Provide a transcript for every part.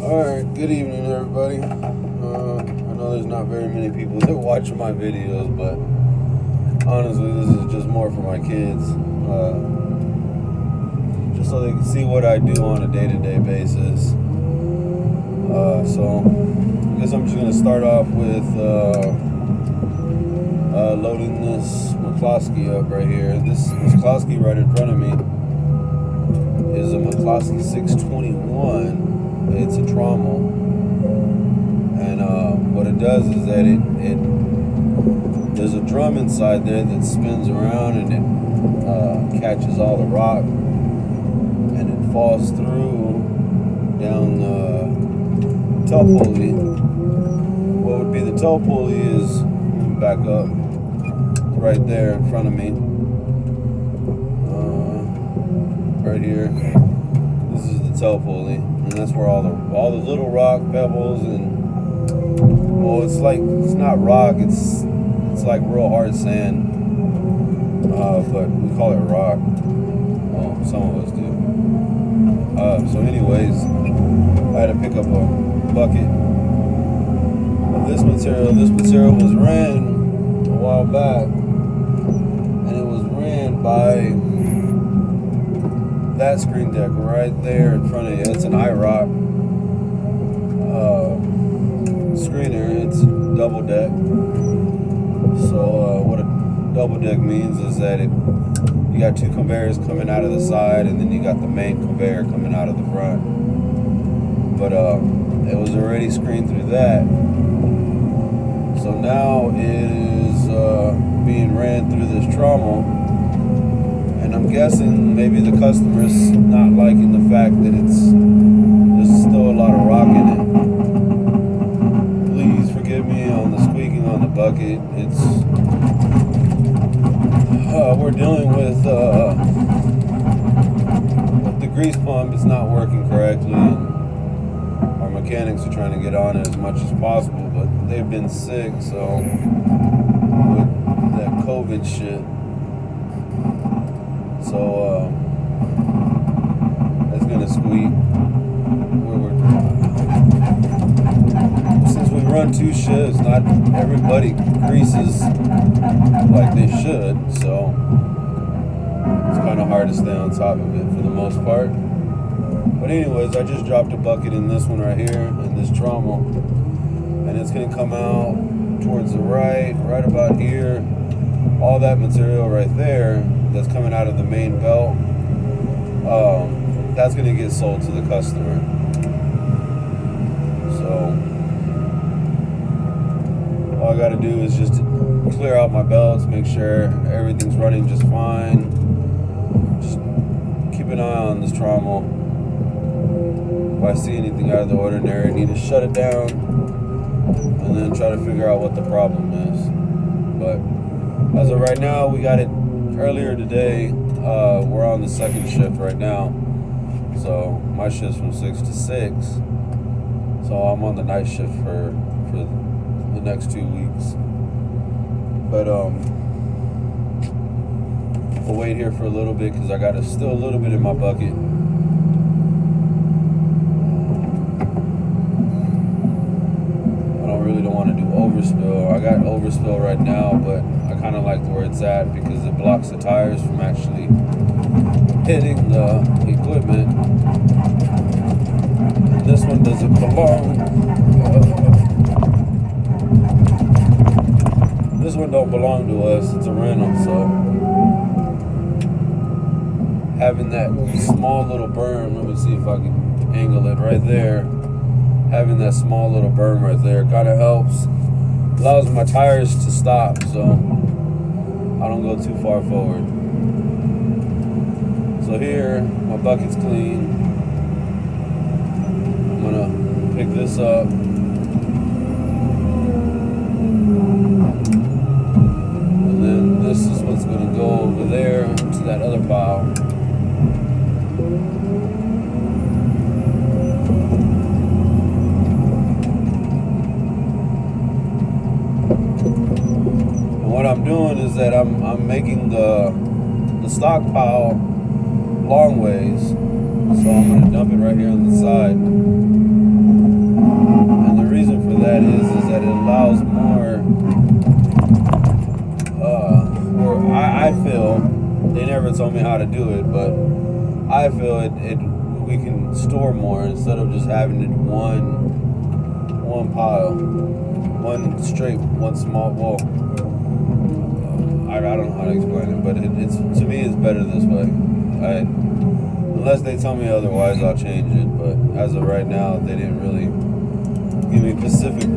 Alright, good evening everybody. I know there's not very many people that watch my videos, but honestly this is just more for my kids. Just so they can see what I do on a day-to-day basis. So I guess I'm just going to start off with loading this McCloskey up right here. This McCloskey right in front of me is a McCloskey 621. It's a trommel, and what it does is that there's a drum inside there that spins around and it catches all the rock and it falls through down the tow pulley. What would be the tow pulley is, back up, right there in front of me, right here. This is the tow pulley, and that's where all the little rock pebbles and, well, it's not rock, it's like real hard sand, but we call it rock. Well, some of us do. So anyways, I had to pick up a bucket of this material. This material was ran a while back, and it was ran by that screen deck right there in front of you. It's an IROC screener. It's double deck. So what a double deck means is that you got two conveyors coming out of the side, and then you got the main conveyor coming out of the front. But it was already screened through that. So now it is being ran through this trommel. And I'm guessing maybe the customer's not liking the fact that there's still a lot of rock in it. Please forgive me on the squeaking on the bucket. We're dealing with the grease pump. It's not working correctly, and our mechanics are trying to get on it as much as possible, but they've been sick, so with that COVID shit. So it's gonna squeak. Since we run two shifts, not everybody greases like they should, so it's kind of hard to stay on top of it for the most part. But anyways, I just dropped a bucket in this one right here, in this trommel, and it's gonna come out towards the right about here. All that material right there that's coming out of the main belt, that's going to get sold to the customer. So all I got to do is just clear out my belts, make sure everything's running just fine. Just keep an eye on this trommel. If I see anything out of the ordinary, I need to shut it down and then try to figure out what the problem is. But as of right now, we got it earlier today. We're on the second shift right now. So my shift's from 6 to 6. So I'm on the night shift for the next 2 weeks. But we'll wait here for a little bit because I got still a little bit in my bucket. Really don't want to do overspill. I got overspill right now, but I kind of like where it's at because it blocks the tires from actually hitting the equipment. And this one doesn't belong. This one don't belong to us. It's a rental, so having that small little berm. Let me see if I can angle it right there. Having that small little berm right there kind of helps, allows my tires to stop so I don't go too far forward. So here, my bucket's clean. I'm gonna pick this up. And then this is what's gonna go over there to that other pile. What I'm doing is that I'm making the stockpile long ways, so I'm going to dump it right here on the side. that is that it allows more, or I feel, they never told me how to do it, but I feel we can store more instead of just having it one pile, one straight, one small wall. I don't know how to explain it, but it's to me it's better this way. Unless they tell me otherwise, I'll change it. But as of right now, they didn't really give me specific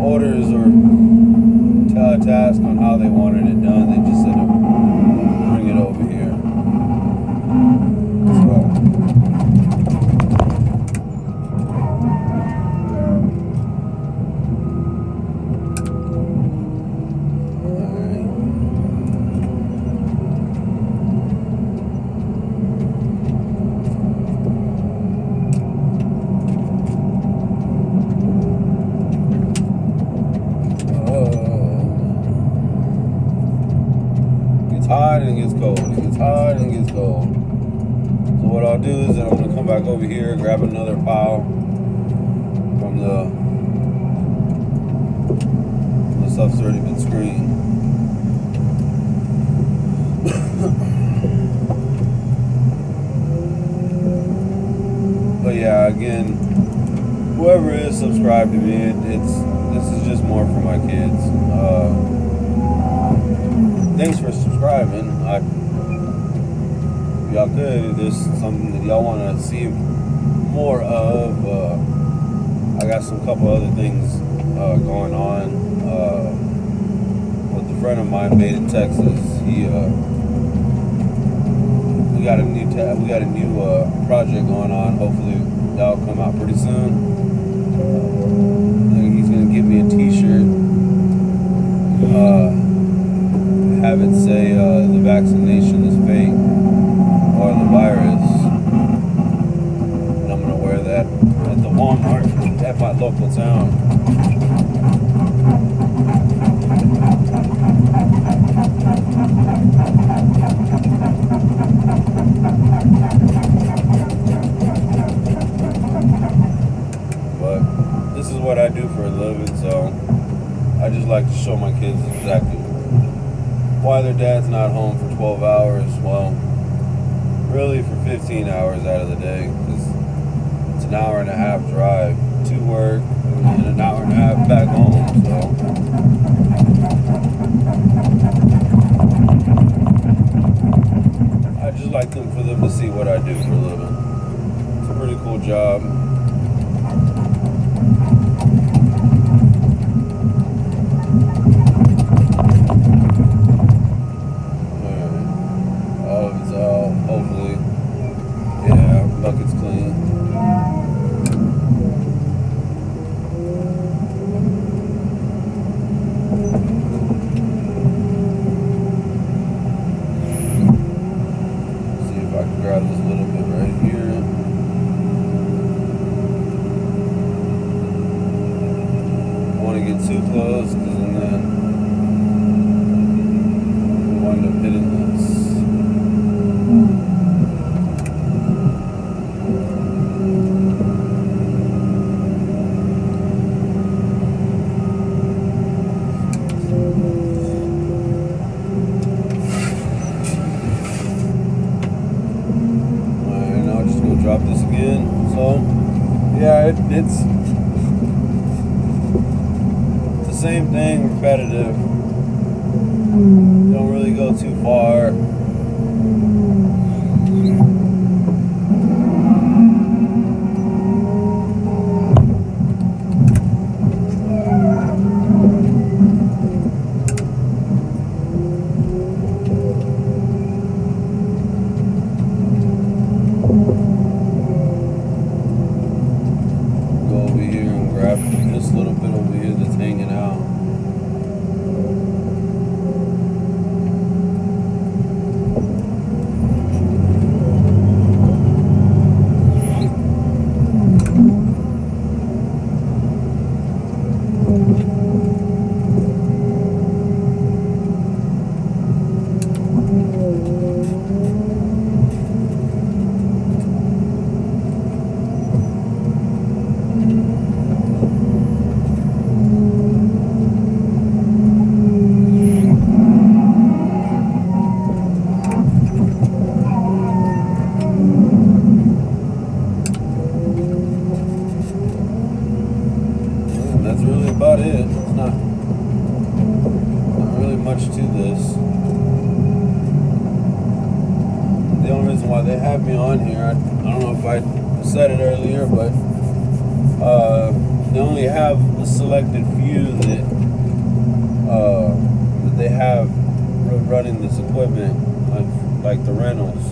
orders or task on how they wanted it done. They just said bring it over here. Hot and it gets cold. It gets hot and it gets cold. So what I'll do is I'm gonna come back over here, grab another pile from the stuff that's already been screened. But yeah, again, whoever is subscribed to me, this is just more for my kids. Thanks for subscribing. If y'all could, if there's something that y'all want to see more of, I got some couple other things going on with a friend of mine made in Texas. We got a new project going on. Hopefully that'll come out pretty soon. He's gonna give me a T-shirt. Have it say the vaccination is fake or the virus, and I'm gonna wear that at the Walmart at my local town. But this is what I do for a living, so I just like to show my kids exactly why their dad's not home for 12 hours. Well, really for 15 hours out of the day, because it's an hour and a half drive to work and then an hour and a half back home. So I just like for them to see what I do for a living. It's a pretty cool job. Hopefully, yeah, bucket's clean. See if I can grab this little bit right here. I don't want to get too close, because then we'll wind up hitting this. Drop this again. So yeah, it's the same thing, repetitive. Don't really go too far. This little bit over here that's hanging out. have me on here. I don't know if I said it earlier, but they only have a selected few that they have running this equipment, like the rentals,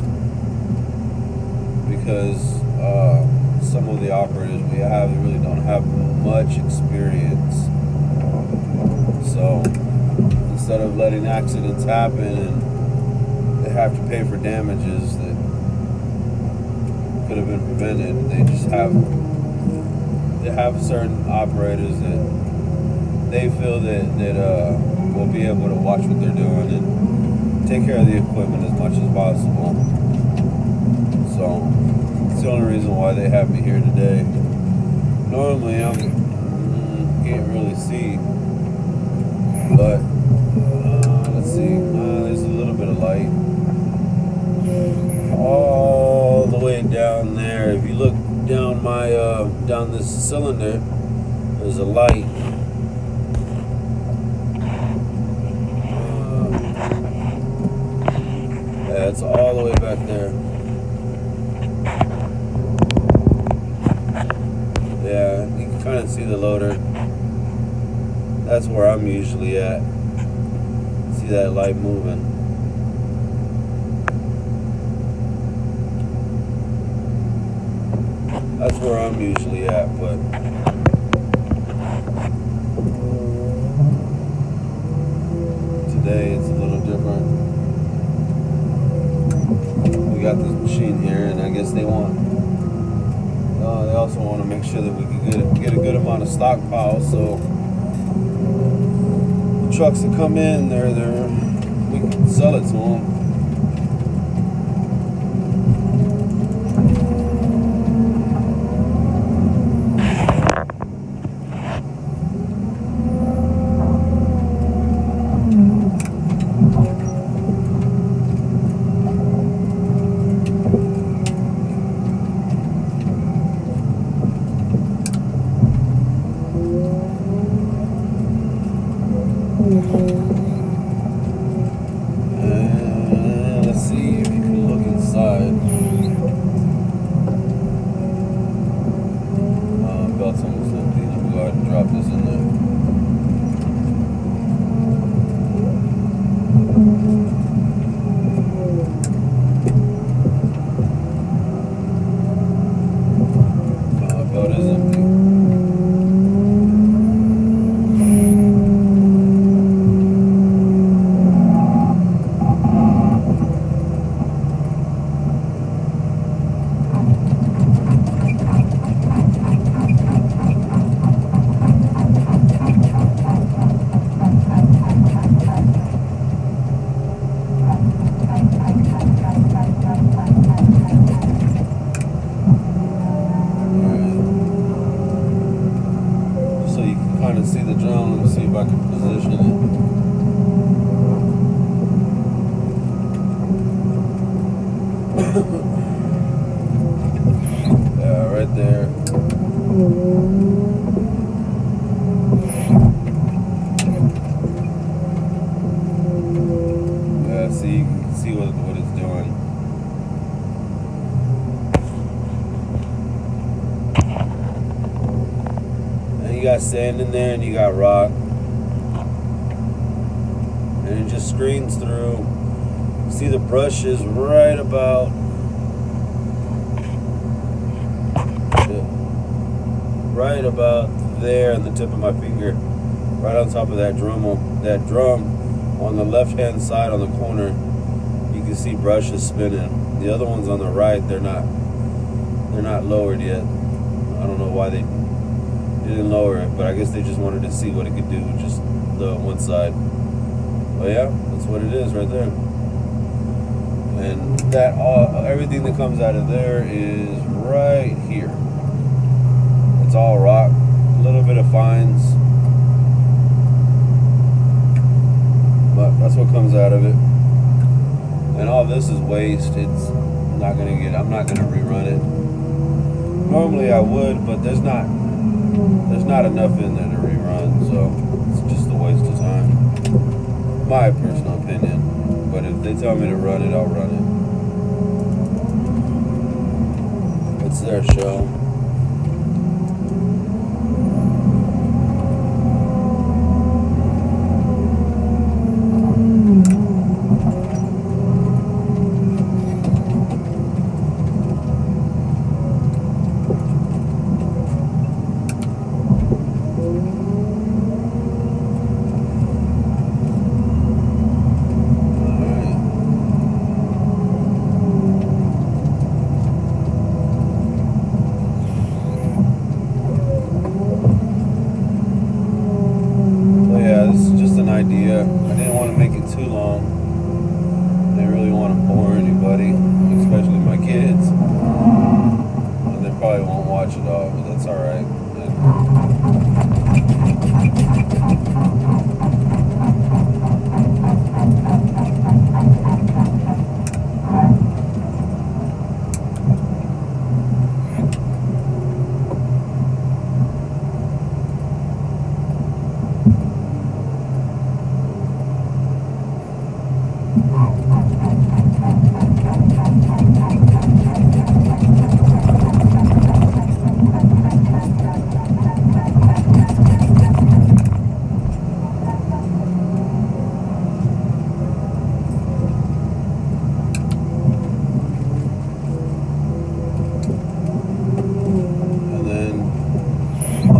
because some of the operators we have really don't have much experience. So instead of letting accidents happen and they have to pay for damages that could have been prevented, they have certain operators that they feel that will be able to watch what they're doing and take care of the equipment as much as possible. So it's the only reason why they have me here today. Normally I can't really see, but let's see. There's a little bit of light all the way down there. If you look down down this cylinder, there's a light. Yeah, it's all the way back there. Yeah, you can kind of see the loader. That's where I'm usually at. See that light moving. That's where I'm usually at, but today it's a little different. We got this machine here, and I guess they also want to make sure that we can get a good amount of stockpile, so the trucks that come in, we can sell it to them. Let's see if you can look inside. Belt's almost empty. Let me go ahead and drop this in there. Belt is empty. See the drum. Let me see if I can position it. Yeah, right there. Yeah, see, you can see what it's doing. You got sand in there and you got rock, and it just screens through. See the brush is right about there on the tip of my finger, right on top of that drum on the left hand side on the corner. You can see brushes spinning. The other ones on the right, they're not lowered yet. I don't know why they didn't lower it, but I guess they just wanted to see what it could do with just the one side. But yeah, that's what it is right there. And everything that comes out of there is right here. It's all rock, a little bit of fines, but that's what comes out of it. And all this is waste. I'm not gonna rerun it. Normally I would, but there's not enough in there to rerun, so it's just a waste of time. My personal opinion. But if they tell me to run it, I'll run It's their show. Idea. I didn't want to make it too long. I didn't really want to bore anybody, especially my kids. And they probably won't watch it all, but that's alright.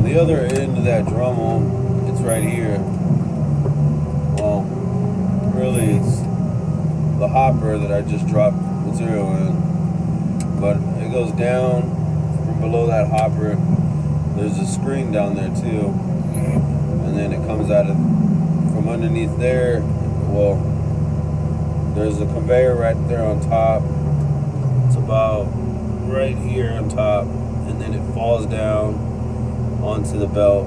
The other end of that trommel, it's right here. Well, really it's the hopper that I just dropped material in, but it goes down from below that hopper. There's a screen down there too, and then it comes out of from underneath there. Well, there's a conveyor right there on top. It's about right here on top, and then it falls down onto the belt,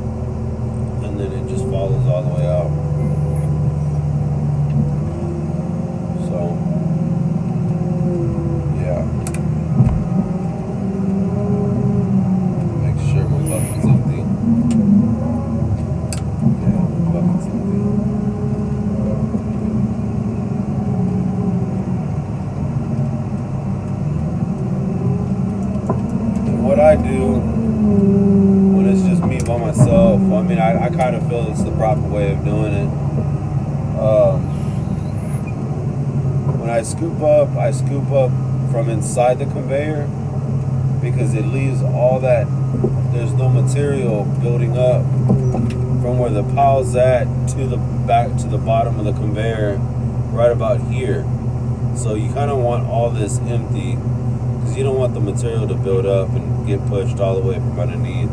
and then it just follows all the way out. So, yeah. Make sure my bucket's empty. Yeah, my bucket's empty. And what I do by myself, I mean, I kind of feel it's the proper way of doing it. When I scoop up from inside the conveyor, because it leaves all that, there's no material building up from where the pile's at to the back to the bottom of the conveyor, right about here. So you kind of want all this empty, because you don't want the material to build up and get pushed all the way from underneath.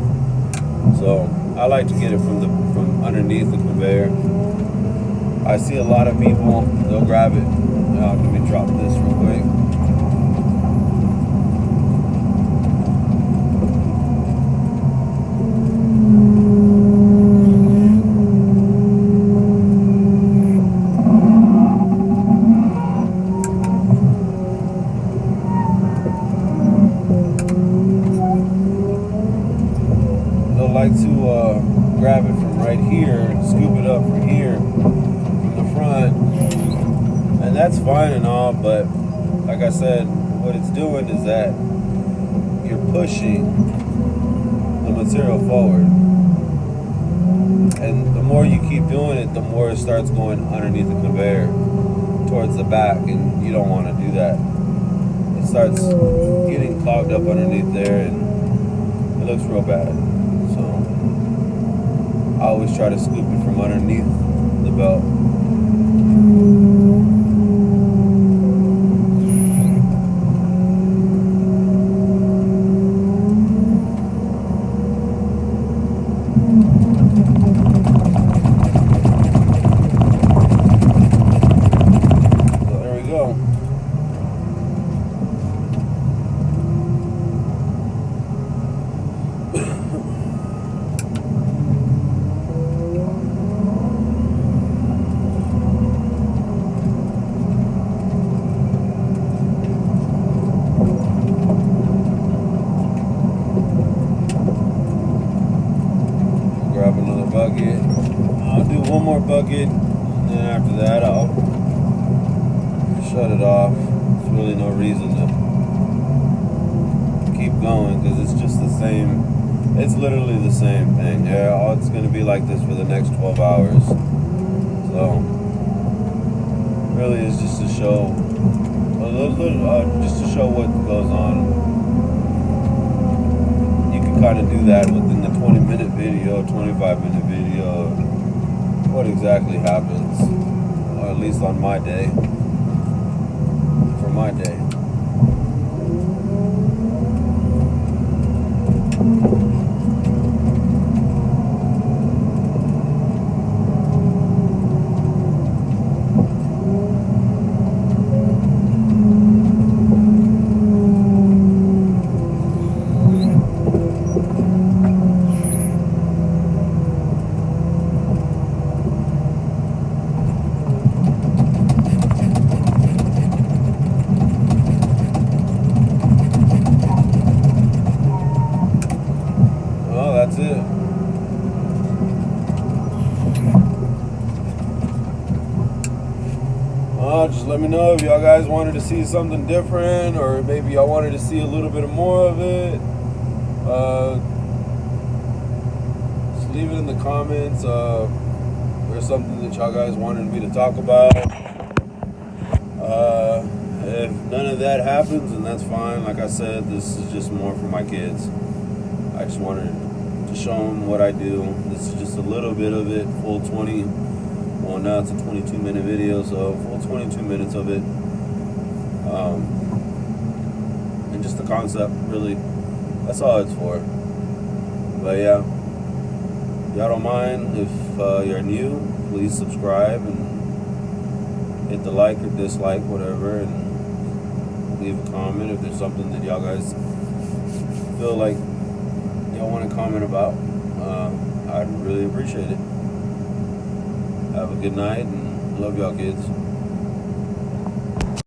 So I like to get it from underneath the conveyor. I see a lot of people, they'll grab it. Let me drop this real quick. Like to grab it from right here, scoop it up from here, from the front, and that's fine and all, but like I said, what it's doing is that you're pushing the material forward, and the more you keep doing it, the more it starts going underneath the conveyor towards the back, and you don't want to do that. It starts getting clogged up underneath there, and it looks real bad. I always try to scoop it from underneath the belt. So there we go. Bucket. I'll do one more bucket, and then after that I'll shut it off. There's really no reason to keep going because it's just the same. It's literally the same thing. Yeah, it's going to be like this for the next 12 hours. So, really, it's just to show just to show what goes on. You can kind of do that within the 20-minute video, 25-minute video, what exactly happens, or at least on my day, for my day. That's it. Just let me know if y'all guys wanted to see something different, or maybe y'all wanted to see a little bit more of it. Just leave it in the comments. There's something that y'all guys wanted me to talk about. If none of that happens, then that's fine. Like I said, this is just more for my kids. I just wanted to show them what I do. This is just a little bit of it, full 20. Well, now it's a 22-minute video, so full 22 minutes of it. And just the concept, really. That's all it's for. But yeah, y'all don't mind if you're new, please subscribe and hit the like or dislike, whatever, and leave a comment if there's something that y'all guys feel like y'all want to comment about. I'd really appreciate it. Have a good night and love y'all, kids.